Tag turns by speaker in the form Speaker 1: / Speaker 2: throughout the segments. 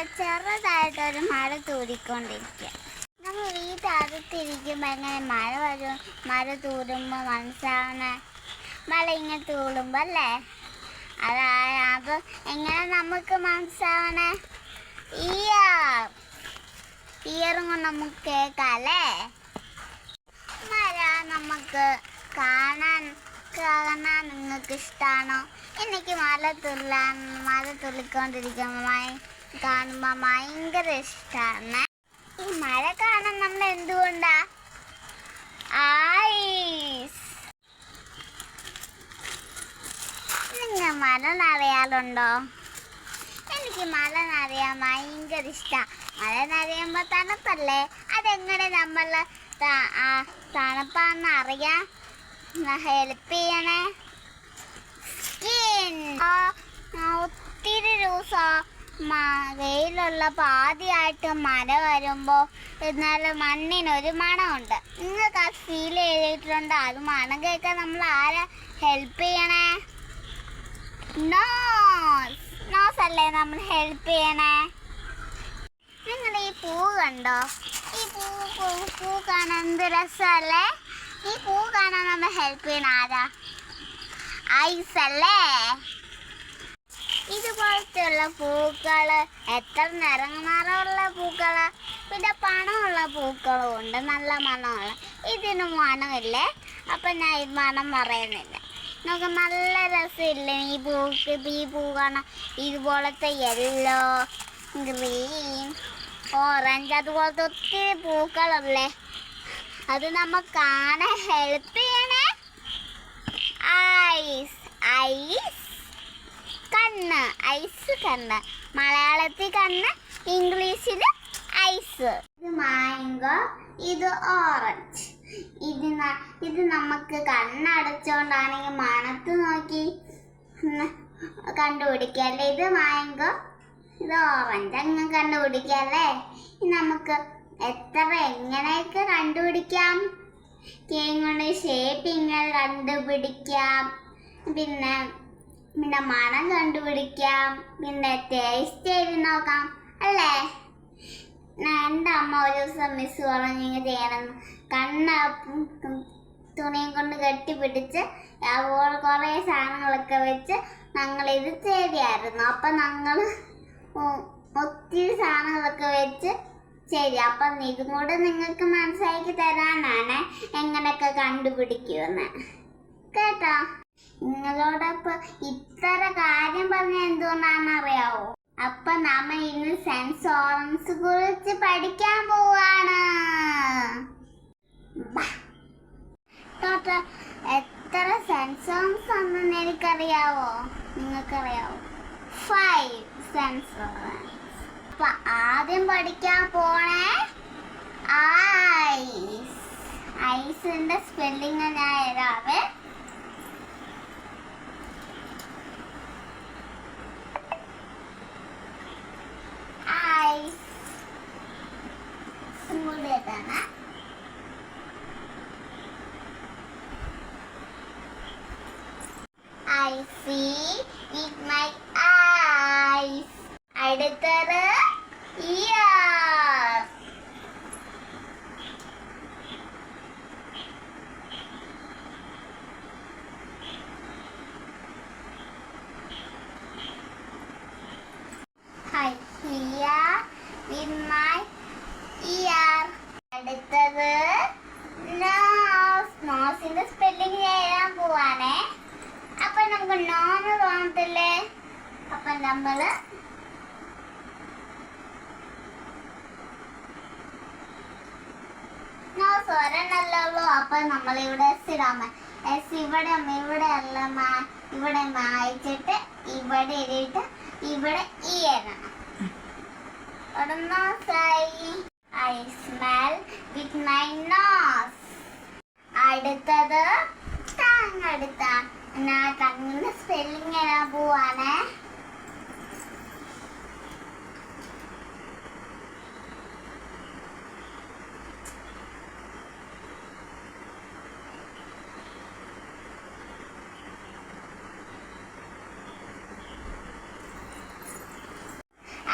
Speaker 1: ഇവിടെ ചെറുതായിട്ടൊരു മഴ തൂരിക്കൊണ്ടിരിക്കുക. നമ്മൾ വീട്ടകത്തിരിക്കുമ്പോൾ എങ്ങനെ മഴ വരും? മഴ തൂരുമ്പോൾ മനസ്സിലാവണ മഴ ഇങ്ങനെ തൂടുമ്പോൾ അല്ലേ? അത് എങ്ങനെ നമുക്ക് മനസ്സിലാവണേ? ഇയറും കൊണ്ട് നമുക്ക് കേൾക്കാം അല്ലേ? മഴ നമുക്ക് കാണാൻ നിങ്ങൾക്ക് ഇഷ്ടമാണോ? എനിക്ക് മഴ തുള്ളിക്കൊണ്ടിരിക്കുമ്പോൾ കാണുമ്പോൾ ഭയങ്കര ഇഷ്ടമാണ്. ഈ മഴ കാണാൻ നമ്മൾ എന്തുകൊണ്ടാ? ഐസ്. നിങ്ങൾ മഴ നനയാറുണ്ടോ? എനിക്ക് മഴ നനയാൻ ഭയങ്കര ഇഷ്ടമാണ്. മഴ നനയുമ്പോൾ തണുപ്പല്ലേ? അതെങ്ങനെ നമ്മൾ തണുപ്പാന്ന് അറിയാൻ ഹെൽപ്പ് ചെയ്യണേ? സ്കിൻ. ഒത്തിരി ദിവസം വെയിലുള്ള പാതിയായിട്ട് മഴ വരുമ്പോൾ എന്നാലും മണ്ണിനൊരു മണമുണ്ട്. നിങ്ങൾക്ക് ആ ഫീൽ ചെയ്തിട്ടുണ്ട്? അത് മണം കേൾക്കാൻ നമ്മൾ ആരാ ഹെൽപ്പ് ചെയ്യണേ? നോസ് അല്ലേ നമ്മൾ ഹെൽപ്പ് ചെയ്യണേ? നിങ്ങൾ ഈ പൂ കണ്ടോ? ഈ പൂ കാണാൻ എന്ത് രസമല്ലേ? ഈ പൂ കാണാൻ നമ്മൾ ഹെൽപ്പ് ചെയ്യണ ആരാ? ഐസ് അല്ലേ? ഇതുപോലത്തെയുള്ള പൂക്കൾ എത്ര നിറമുള്ള പൂക്കൾ, പിന്നെ പണമുള്ള പൂക്കളും ഉണ്ട്, നല്ല മണമുള്ള. ഇതിന് മണമില്ലേ? അപ്പം ഞാൻ ഈ മണം പറയുന്നില്ല. നമുക്ക് നല്ല രസമില്ലേ ഈ പൂ കാണാൻ? ഇതുപോലത്തെ യെല്ലോ, ഗ്രീൻ, ഓറഞ്ച് അതുപോലത്തെ ഒത്തിരി പൂക്കളല്ലേ? അത് നമുക്ക് കാണാൻ ഹെൽപ്പ് ചെയ്യണേ? ഐസ് കണ്ണ്. ഐസ് കണ്ണ്. മലയാളത്തിൽ കണ്ണ്, ഇംഗ്ലീഷിൽ ഐസ്. ഇത് മാംഗോ, ഇത് ഓറഞ്ച്. ഇത് നമുക്ക് കണ്ണടച്ചോണ്ടാണെങ്കിൽ മണത്ത് നോക്കി കണ്ടുപിടിക്കല്ലേ? ഇത് മാംഗോ, ഇത് ഓറഞ്ച്. അങ്ങ് കണ്ടുപിടിക്കല്ലേ? നമുക്ക് എങ്ങനെയൊക്കെ കണ്ടുപിടിക്കാം? കേങ്ങുകൊണ്ട് ഷേപ്പ് ഇങ്ങനെ കണ്ടുപിടിക്കാം, പിന്നെ മണം കണ്ടുപിടിക്കാം, പിന്നെ ടേസ്റ്റ് ചെയ്ത് നോക്കാം അല്ലേ? എൻ്റെ അമ്മ ഒരു ദിവസം മിസ് പറഞ്ഞു ഇങ്ങനെ ചെയ്യണം. കണ്ണ് തുണിയും കൊണ്ട് കെട്ടിപ്പിടിച്ച് കുറേ സാധനങ്ങളൊക്കെ വെച്ച് ഞങ്ങളിത് ശരിയായിരുന്നു. അപ്പം ഞങ്ങൾ ഒത്തിരി സാധനങ്ങളൊക്കെ വെച്ച് ശരി. അപ്പം ഇതും കൂടെ നിങ്ങൾക്ക് മനസ്സിലാക്കി തരാനാണ് എങ്ങനെയൊക്കെ കണ്ടുപിടിക്കുമെന്ന്. കേട്ടോ? നിങ്ങളോടൊപ്പം ഇത്ര കാര്യം പറഞ്ഞ എന്തുകൊണ്ടാണെന്ന് അറിയാവോ? അപ്പൊ നമ്മൾ ഇന്ന് സെൻസോറൻസ് കുറിച്ച് പഠിക്കാൻ പോവാണ്. എത്ര സെൻസോറൻസ് ആണെന്ന് എനിക്കറിയാവോ? നിങ്ങൾക്കറിയാവോ? 5 സെൻസോറൻസ്. അപ്പൊ ആദ്യം പഠിക്കാൻ പോണേ ഐസ്. ഐസിന്റെ സ്പെല്ലിങ് ഞാൻ എഴുതാവേ. I see with my eyes. അടുത്തത് ear. I hear with my ear. അടുത്തത് nose. നോസിന്റെ സ്പെല്ലിംഗ് എഴുതാൻ പോവാണേ. അപ്പൊ നമുക്ക് നോന്ന് തോന്നത്തില്ലേ? അപ്പൊ നമ്മള് നോസ് ഒരെണ്ണല്ലേ ഉള്ളൂ. അപ്പൊ നമ്മളിവിടെ എസ് ഇടാമ. എസ് ഇവിടെ അല്ല, ഇവിടെ മായിച്ചിട്ട് ഇവിടെ എഴുതിയിട്ട് ഇവിടെ ഈ എഴുതണം. നോസായി. I smell with my nose. അടുത്തത് ടങ്. ടങ്ങിന്റെ സ്പെല്ലിംഗ് എഴുതാൻ പോവാണേ.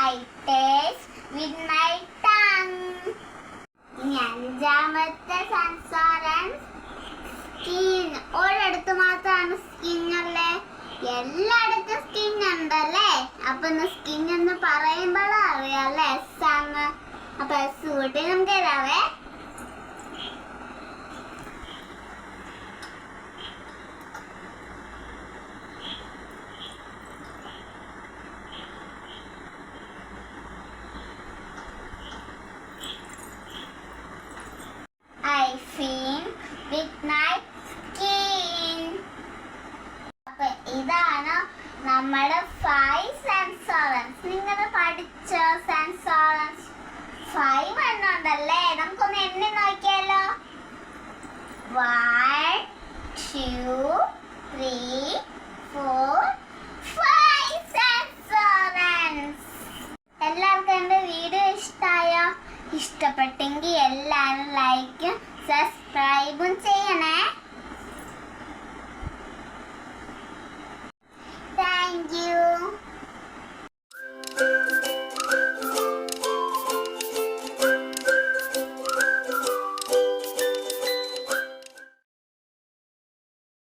Speaker 1: I take രണ്ടാമത്തെ സെൻസർ സ്കിൻ. ഒരിടത്ത് മാത്രമാണ് സ്കിൻ അല്ലേ? എല്ലായിടത്തും സ്കിൻ ഉണ്ടല്ലേ? അപ്പൊ സ്കിൻ എന്ന് പറയുമ്പോഴും അറിയാല്ലേ എസ് ആണ്. അപ്പൊ എസ് കൂട്ടി നമുക്ക് എഴുതാവേ. I feel with my skin. അപ്പൊ ഇതാണ് നമ്മുടെ 5 സെൻസോറൻസ്. നിങ്ങൾ പഠിച്ച സെൻസോറൻസ് 5 എണ്ണം ഉണ്ടല്ലേ? നമുക്കൊന്ന് എണ്ണി നോക്കിയാലോ. 1 2 3